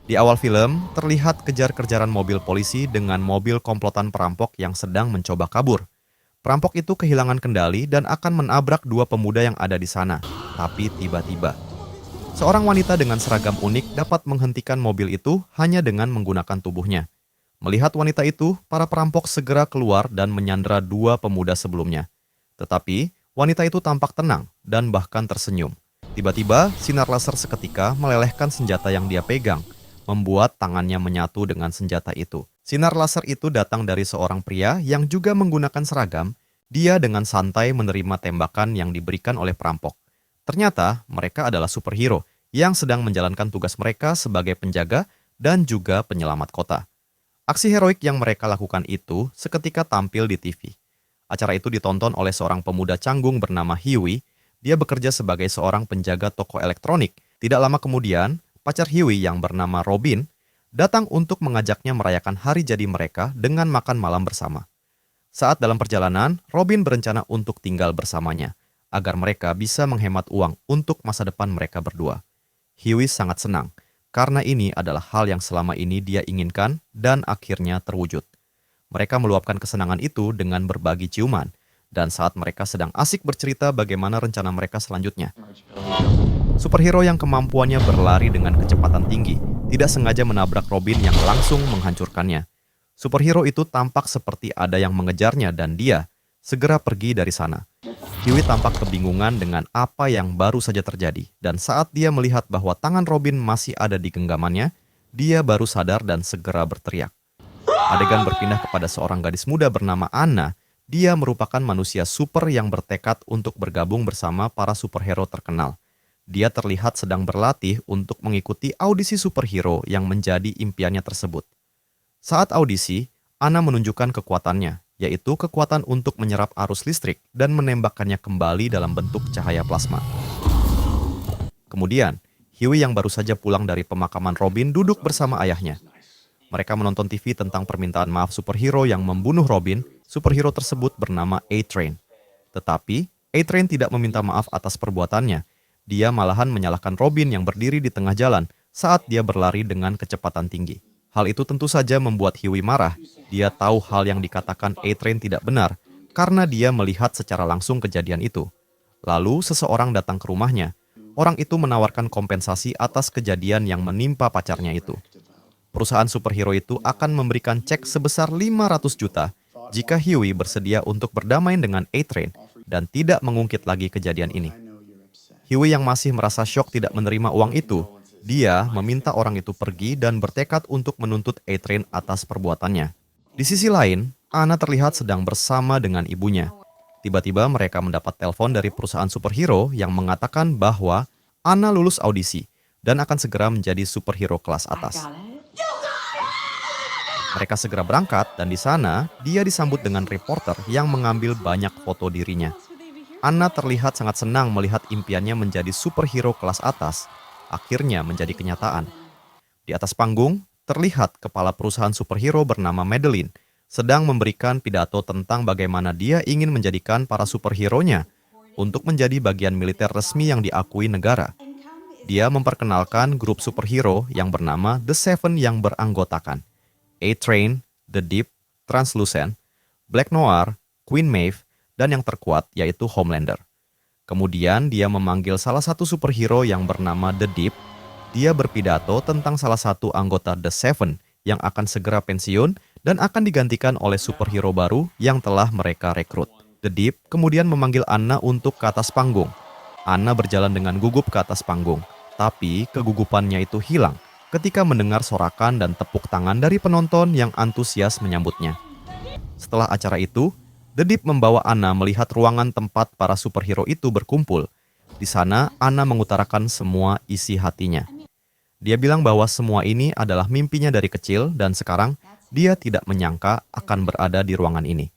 Di awal film, terlihat kejar-kejaran mobil polisi dengan mobil komplotan perampok yang sedang mencoba kabur. Perampok itu kehilangan kendali dan akan menabrak dua pemuda yang ada di sana. Tapi tiba-tiba, seorang wanita dengan seragam unik dapat menghentikan mobil itu hanya dengan menggunakan tubuhnya. Melihat wanita itu, para perampok segera keluar dan menyandera dua pemuda sebelumnya. Tetapi, wanita itu tampak tenang dan bahkan tersenyum. Tiba-tiba, sinar laser seketika melelehkan senjata yang dia pegang, membuat tangannya menyatu dengan senjata itu. Sinar laser itu datang dari seorang pria yang juga menggunakan seragam. Dia dengan santai menerima tembakan yang diberikan oleh perampok. Ternyata, mereka adalah superhero yang sedang menjalankan tugas mereka sebagai penjaga dan juga penyelamat kota. Aksi heroik yang mereka lakukan itu seketika tampil di TV. Acara itu ditonton oleh seorang pemuda canggung bernama Huey. Dia bekerja sebagai seorang penjaga toko elektronik. Tidak lama kemudian, pacar Huey yang bernama Robin datang untuk mengajaknya merayakan hari jadi mereka dengan makan malam bersama. Saat dalam perjalanan, Robin berencana untuk tinggal bersamanya, agar mereka bisa menghemat uang untuk masa depan mereka berdua. Huey sangat senang, karena ini adalah hal yang selama ini dia inginkan dan akhirnya terwujud. Mereka meluapkan kesenangan itu dengan berbagi ciuman, dan saat mereka sedang asik bercerita bagaimana rencana mereka selanjutnya. Superhero yang kemampuannya berlari dengan kecepatan tinggi tidak sengaja menabrak Robin yang langsung menghancurkannya. Superhero itu tampak seperti ada yang mengejarnya dan dia segera pergi dari sana. Huey tampak kebingungan dengan apa yang baru saja terjadi, dan saat dia melihat bahwa tangan Robin masih ada di genggamannya, dia baru sadar dan segera berteriak. Adegan berpindah kepada seorang gadis muda bernama Anna. Dia merupakan manusia super yang bertekad untuk bergabung bersama para superhero terkenal. Dia terlihat sedang berlatih untuk mengikuti audisi superhero yang menjadi impiannya tersebut. Saat audisi, Anna menunjukkan kekuatannya, yaitu kekuatan untuk menyerap arus listrik dan menembakkannya kembali dalam bentuk cahaya plasma. Kemudian, Huey yang baru saja pulang dari pemakaman Robin duduk bersama ayahnya. Mereka menonton TV tentang permintaan maaf superhero yang membunuh Robin. Superhero tersebut bernama A-Train. Tetapi, A-Train tidak meminta maaf atas perbuatannya. Dia malahan menyalahkan Robin yang berdiri di tengah jalan saat dia berlari dengan kecepatan tinggi. Hal itu tentu saja membuat Huey marah. Dia tahu hal yang dikatakan A-Train tidak benar karena dia melihat secara langsung kejadian itu. Lalu seseorang datang ke rumahnya. Orang itu menawarkan kompensasi atas kejadian yang menimpa pacarnya itu. Perusahaan superhero itu akan memberikan cek sebesar 500 juta jika Huey bersedia untuk berdamai dengan A-Train dan tidak mengungkit lagi kejadian ini. Huey yang masih merasa syok tidak menerima uang itu. Dia meminta orang itu pergi dan bertekad untuk menuntut A-Train atas perbuatannya. Di sisi lain, Anna terlihat sedang bersama dengan ibunya. Tiba-tiba mereka mendapat telepon dari perusahaan superhero yang mengatakan bahwa Anna lulus audisi dan akan segera menjadi superhero kelas atas. Mereka segera berangkat dan di sana dia disambut dengan reporter yang mengambil banyak foto dirinya. Anna terlihat sangat senang melihat impiannya menjadi superhero kelas atas akhirnya menjadi kenyataan. Di atas panggung, terlihat kepala perusahaan superhero bernama Madeline sedang memberikan pidato tentang bagaimana dia ingin menjadikan para superhero-nya untuk menjadi bagian militer resmi yang diakui negara. Dia memperkenalkan grup superhero yang bernama The Seven yang beranggotakan A-Train, The Deep, Translucent, Black Noir, Queen Maeve, dan yang terkuat yaitu Homelander. Kemudian dia memanggil salah satu superhero yang bernama The Deep. Dia berpidato tentang salah satu anggota The Seven yang akan segera pensiun dan akan digantikan oleh superhero baru yang telah mereka rekrut. The Deep kemudian memanggil Anna untuk ke atas panggung. Anna berjalan dengan gugup ke atas panggung, tapi kegugupannya itu hilang ketika mendengar sorakan dan tepuk tangan dari penonton yang antusias menyambutnya. Setelah acara itu, The Deep membawa Anna melihat ruangan tempat para superhero itu berkumpul. Di sana, Anna mengutarakan semua isi hatinya. Dia bilang bahwa semua ini adalah mimpinya dari kecil dan sekarang dia tidak menyangka akan berada di ruangan ini.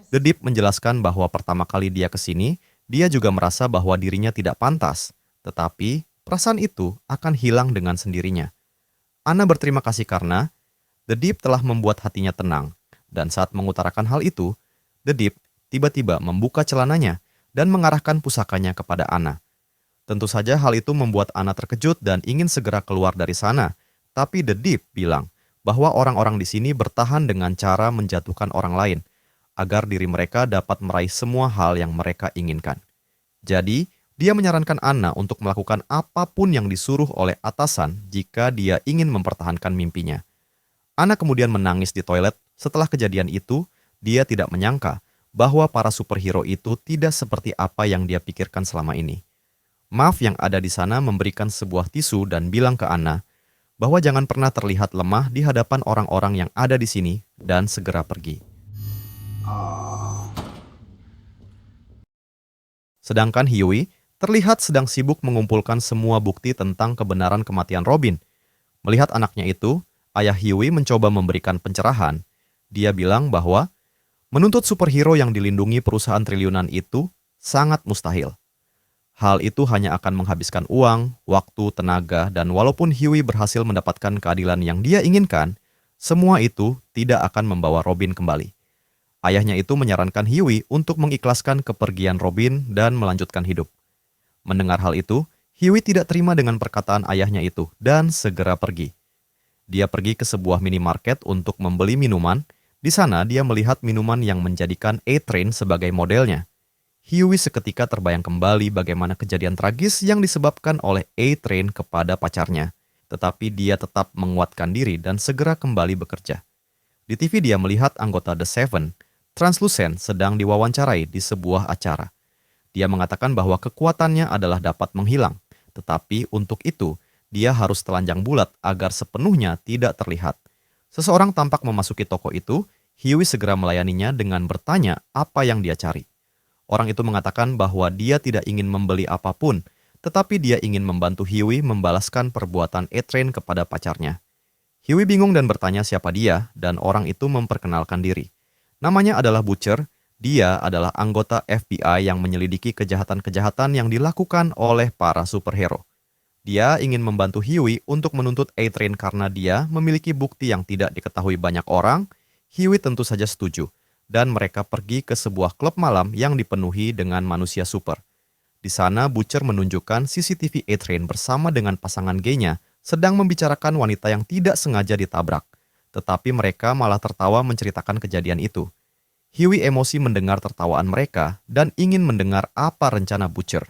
The Deep menjelaskan bahwa pertama kali dia ke sini, dia juga merasa bahwa dirinya tidak pantas. Tetapi, perasaan itu akan hilang dengan sendirinya. Anna berterima kasih karena The Deep telah membuat hatinya tenang. Dan saat mengutarakan hal itu, The Deep tiba-tiba membuka celananya dan mengarahkan pusakanya kepada Anna. Tentu saja hal itu membuat Anna terkejut dan ingin segera keluar dari sana. Tapi The Deep bilang bahwa orang-orang di sini bertahan dengan cara menjatuhkan orang lain agar diri mereka dapat meraih semua hal yang mereka inginkan. Jadi, dia menyarankan Anna untuk melakukan apapun yang disuruh oleh atasan jika dia ingin mempertahankan mimpinya. Anna kemudian menangis di toilet. Setelah kejadian itu, dia tidak menyangka bahwa para superhero itu tidak seperti apa yang dia pikirkan selama ini. Mav yang ada di sana memberikan sebuah tisu dan bilang ke Anna bahwa jangan pernah terlihat lemah di hadapan orang-orang yang ada di sini dan segera pergi. Sedangkan Huey terlihat sedang sibuk mengumpulkan semua bukti tentang kebenaran kematian Robin. Melihat anaknya itu, ayah Huey mencoba memberikan pencerahan. Dia bilang bahwa menuntut superhero yang dilindungi perusahaan triliunan itu sangat mustahil. Hal itu hanya akan menghabiskan uang, waktu, tenaga, dan walaupun Huey berhasil mendapatkan keadilan yang dia inginkan, semua itu tidak akan membawa Robin kembali. Ayahnya itu menyarankan Huey untuk mengikhlaskan kepergian Robin dan melanjutkan hidup. Mendengar hal itu, Huey tidak terima dengan perkataan ayahnya itu dan segera pergi. Dia pergi ke sebuah minimarket untuk membeli minuman. Di sana dia melihat minuman yang menjadikan A-Train sebagai modelnya. Huey seketika terbayang kembali bagaimana kejadian tragis yang disebabkan oleh A-Train kepada pacarnya. Tetapi dia tetap menguatkan diri dan segera kembali bekerja. Di TV dia melihat anggota The Seven, Translucent, sedang diwawancarai di sebuah acara. Dia mengatakan bahwa kekuatannya adalah dapat menghilang, tetapi untuk itu dia harus telanjang bulat agar sepenuhnya tidak terlihat. Seseorang tampak memasuki toko itu. Huey segera melayaninya dengan bertanya apa yang dia cari. Orang itu mengatakan bahwa dia tidak ingin membeli apapun, tetapi dia ingin membantu Huey membalaskan perbuatan A-Train kepada pacarnya. Huey bingung dan bertanya siapa dia, dan orang itu memperkenalkan diri. Namanya adalah Butcher. Dia adalah anggota FBI yang menyelidiki kejahatan-kejahatan yang dilakukan oleh para superhero. Dia ingin membantu Huey untuk menuntut A-Train karena dia memiliki bukti yang tidak diketahui banyak orang. Huey tentu saja setuju, dan mereka pergi ke sebuah klub malam yang dipenuhi dengan manusia super. Di sana, Butcher menunjukkan CCTV A-Train bersama dengan pasangan gaynya sedang membicarakan wanita yang tidak sengaja ditabrak. Tetapi mereka malah tertawa menceritakan kejadian itu. Huey emosi mendengar tertawaan mereka dan ingin mendengar apa rencana Butcher.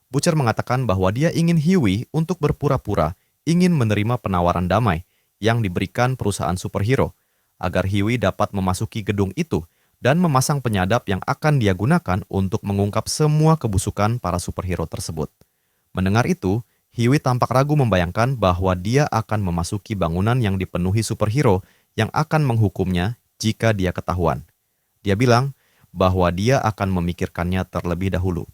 Butcher mengatakan bahwa dia ingin Huey untuk berpura-pura ingin menerima penawaran damai yang diberikan perusahaan superhero, agar Huey dapat memasuki gedung itu dan memasang penyadap yang akan dia gunakan untuk mengungkap semua kebusukan para superhero tersebut. Mendengar itu, Huey tampak ragu membayangkan bahwa dia akan memasuki bangunan yang dipenuhi superhero yang akan menghukumnya jika dia ketahuan. Dia bilang bahwa dia akan memikirkannya terlebih dahulu.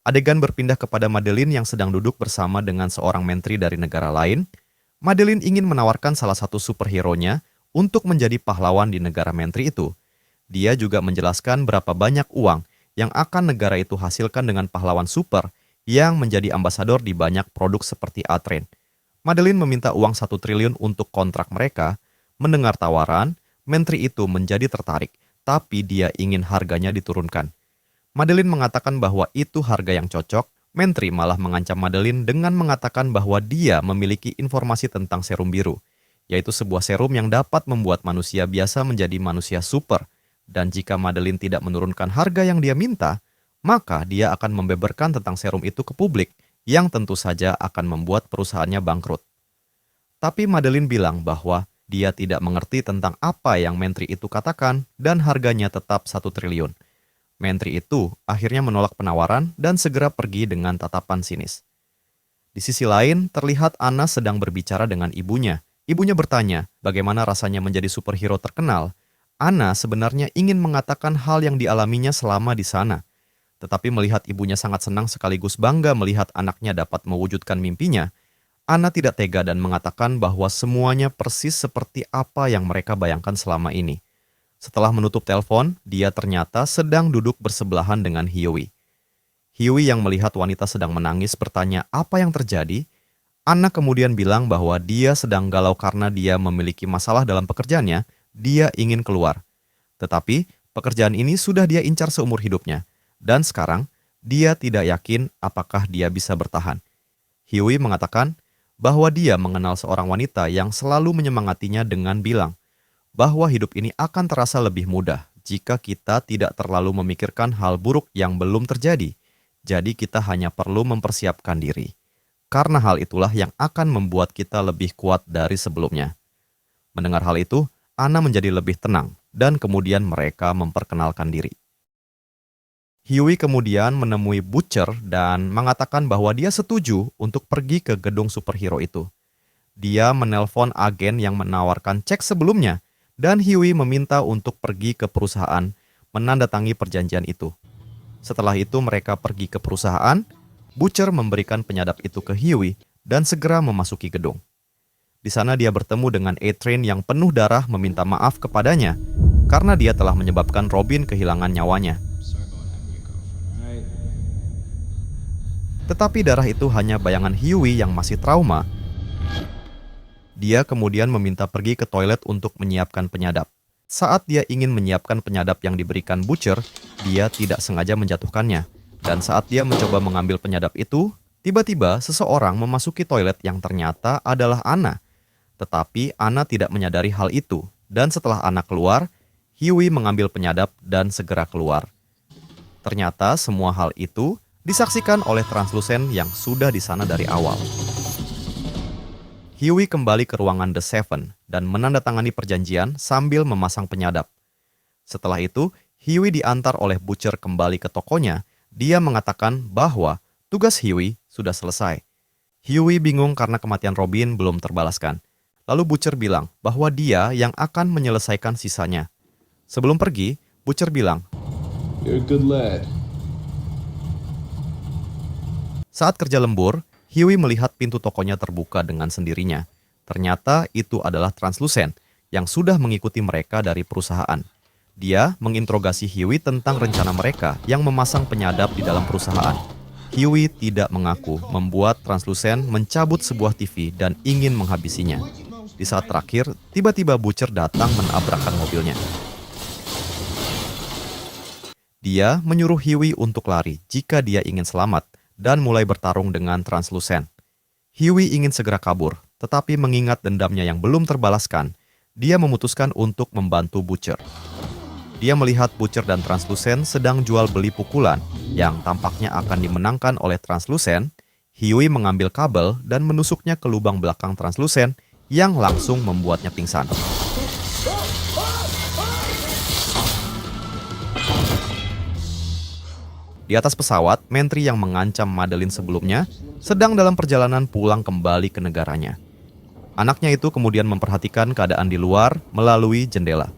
Adegan berpindah kepada Madeline yang sedang duduk bersama dengan seorang menteri dari negara lain. Madeline ingin menawarkan salah satu superhero-nya untuk menjadi pahlawan di negara menteri itu. Dia juga menjelaskan berapa banyak uang yang akan negara itu hasilkan dengan pahlawan super yang menjadi ambasador di banyak produk seperti A-Train. Madeline meminta uang 1 triliun untuk kontrak mereka. Mendengar tawaran, menteri itu menjadi tertarik, tapi dia ingin harganya diturunkan. Madeline mengatakan bahwa itu harga yang cocok. Menteri malah mengancam Madeline dengan mengatakan bahwa dia memiliki informasi tentang serum biru, yaitu sebuah serum yang dapat membuat manusia biasa menjadi manusia super. Dan jika Madeline tidak menurunkan harga yang dia minta, maka dia akan membeberkan tentang serum itu ke publik, yang tentu saja akan membuat perusahaannya bangkrut. Tapi Madeline bilang bahwa dia tidak mengerti tentang apa yang menteri itu katakan dan harganya tetap 1 triliun. Menteri itu akhirnya menolak penawaran dan segera pergi dengan tatapan sinis. Di sisi lain, terlihat Anna sedang berbicara dengan ibunya. Ibunya bertanya bagaimana rasanya menjadi superhero terkenal. Anna sebenarnya ingin mengatakan hal yang dialaminya selama di sana. Tetapi melihat ibunya sangat senang sekaligus bangga melihat anaknya dapat mewujudkan mimpinya, Anna tidak tega dan mengatakan bahwa semuanya persis seperti apa yang mereka bayangkan selama ini. Setelah menutup telepon, dia ternyata sedang duduk bersebelahan dengan Huey. Huey yang melihat wanita sedang menangis bertanya apa yang terjadi. Anna kemudian bilang bahwa dia sedang galau karena dia memiliki masalah dalam pekerjaannya, dia ingin keluar. Tetapi pekerjaan ini sudah dia incar seumur hidupnya, dan sekarang dia tidak yakin apakah dia bisa bertahan. Huey mengatakan bahwa dia mengenal seorang wanita yang selalu menyemangatinya dengan bilang bahwa hidup ini akan terasa lebih mudah jika kita tidak terlalu memikirkan hal buruk yang belum terjadi. Jadi kita hanya perlu mempersiapkan diri. Karena hal itulah yang akan membuat kita lebih kuat dari sebelumnya. Mendengar hal itu, Anna menjadi lebih tenang dan kemudian mereka memperkenalkan diri. Huey kemudian menemui Butcher dan mengatakan bahwa dia setuju untuk pergi ke gedung superhero itu. Dia menelpon agen yang menawarkan cek sebelumnya dan Huey meminta untuk pergi ke perusahaan menandatangi perjanjian itu. Setelah itu mereka pergi ke perusahaan, Butcher memberikan penyadap itu ke Huey dan segera memasuki gedung. Di sana dia bertemu dengan A-Train yang penuh darah meminta maaf kepadanya karena dia telah menyebabkan Robin kehilangan nyawanya. Tetapi darah itu hanya bayangan Huey yang masih trauma. Dia kemudian meminta pergi ke toilet untuk menyiapkan penyadap. Saat dia ingin menyiapkan penyadap yang diberikan Butcher, dia tidak sengaja menjatuhkannya. Dan saat dia mencoba mengambil penyadap itu, tiba-tiba seseorang memasuki toilet yang ternyata adalah Anna. Tetapi Anna tidak menyadari hal itu. Dan setelah Anna keluar, Huey mengambil penyadap dan segera keluar. Ternyata semua hal itu disaksikan oleh translusen yang sudah di sana dari awal. Huey kembali ke ruangan The Seven dan menandatangani perjanjian sambil memasang penyadap. Setelah itu, Huey diantar oleh Butcher kembali ke tokonya. Dia mengatakan bahwa tugas Huey sudah selesai. Huey bingung karena kematian Robin belum terbalaskan. Lalu Butcher bilang bahwa dia yang akan menyelesaikan sisanya. Sebelum pergi, Butcher bilang, "You're a good lad." Saat kerja lembur, Huey melihat pintu tokonya terbuka dengan sendirinya. Ternyata itu adalah translusen yang sudah mengikuti mereka dari perusahaan. Dia menginterogasi Huey tentang rencana mereka yang memasang penyadap di dalam perusahaan. Huey tidak mengaku membuat translusen mencabut sebuah TV dan ingin menghabisinya. Di saat terakhir, tiba-tiba Butcher datang menabrakkan mobilnya. Dia menyuruh Huey untuk lari jika dia ingin selamat dan mulai bertarung dengan translusen. Huey ingin segera kabur, tetapi mengingat dendamnya yang belum terbalaskan, dia memutuskan untuk membantu Butcher. Dia melihat Butcher dan translusen sedang jual beli pukulan yang tampaknya akan dimenangkan oleh translusen. Huey mengambil kabel dan menusuknya ke lubang belakang translusen yang langsung membuatnya pingsan. Di atas pesawat, menteri yang mengancam Madeline sebelumnya sedang dalam perjalanan pulang kembali ke negaranya. Anaknya itu kemudian memperhatikan keadaan di luar melalui jendela.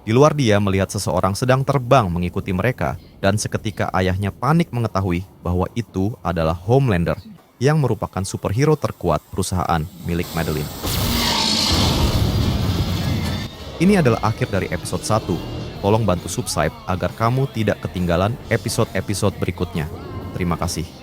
Di luar dia melihat seseorang sedang terbang mengikuti mereka dan seketika ayahnya panik mengetahui bahwa itu adalah Homelander yang merupakan superhero terkuat perusahaan milik Madeline. Ini adalah akhir dari episode 1. Tolong bantu subscribe agar kamu tidak ketinggalan episode-episode berikutnya. Terima kasih.